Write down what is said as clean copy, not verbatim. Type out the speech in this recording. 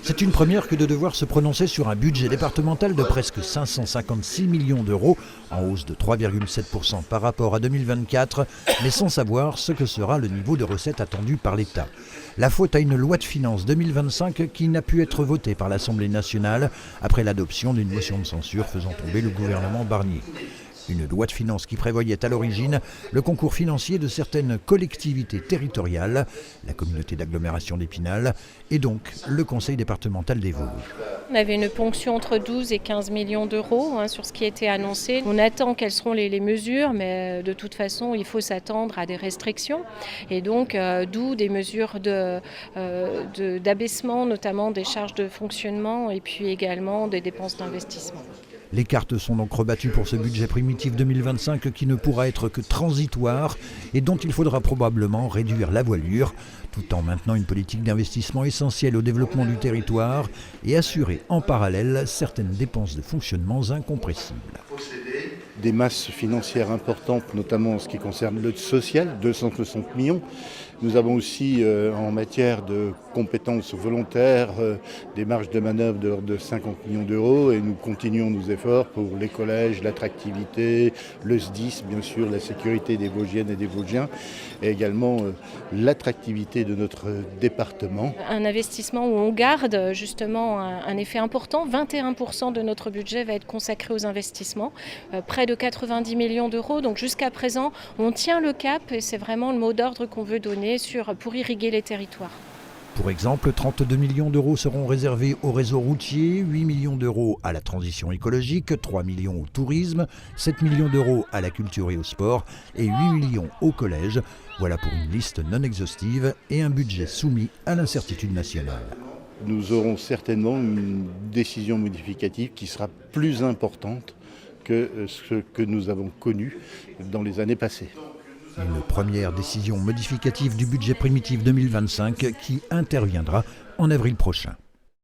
C'est une première que de devoir se prononcer sur un budget départemental de presque 556 millions d'euros, en hausse de 3,7% par rapport à 2024, mais sans savoir ce que sera le niveau de recettes attendu par l'État. La faute à une loi de finances 2025 qui n'a pu être votée par l'Assemblée nationale après l'adoption d'une motion de censure faisant tomber le gouvernement Barnier. Une loi de finances qui prévoyait à l'origine le concours financier de certaines collectivités territoriales, la communauté d'agglomération d'Épinal et donc le conseil départemental des Vosges. On avait une ponction entre 12 et 15 millions d'euros sur ce qui était annoncé. On attend quelles seront les mesures, mais de toute façon, il faut s'attendre à des restrictions. Et donc, d'où des mesures d'abaissement, notamment des charges de fonctionnement et puis également des dépenses d'investissement. Les cartes sont donc rebattues pour ce budget primitif 2025 qui ne pourra être que transitoire et dont il faudra probablement réduire la voilure, tout en maintenant une politique d'investissement essentielle au développement du territoire et assurer en parallèle certaines dépenses de fonctionnement incompressibles. Des masses financières importantes, notamment en ce qui concerne le social, 260 millions. Nous avons aussi en matière de compétences volontaires des marges de manœuvre de l'ordre de 50 millions d'euros et nous continuons nos efforts pour les collèges, l'attractivité, le SDIS, bien sûr, la sécurité des Vosgiennes et des Vosgiens et également l'attractivité de notre département. Un investissement où on garde justement un effet important. 21% de notre budget va être consacré aux investissements, près de 90 millions d'euros. Donc jusqu'à présent, on tient le cap et c'est vraiment le mot d'ordre qu'on veut donner pour irriguer les territoires. Pour exemple, 32 millions d'euros seront réservés au réseau routier, 8 millions d'euros à la transition écologique, 3 millions au tourisme, 7 millions d'euros à la culture et au sport et 8 millions au collège. Voilà pour une liste non exhaustive et un budget soumis à l'incertitude nationale. Nous aurons certainement une décision modificative qui sera plus importante que ce que nous avons connu dans les années passées. Une première décision modificative du budget primitif 2025 qui interviendra en avril prochain.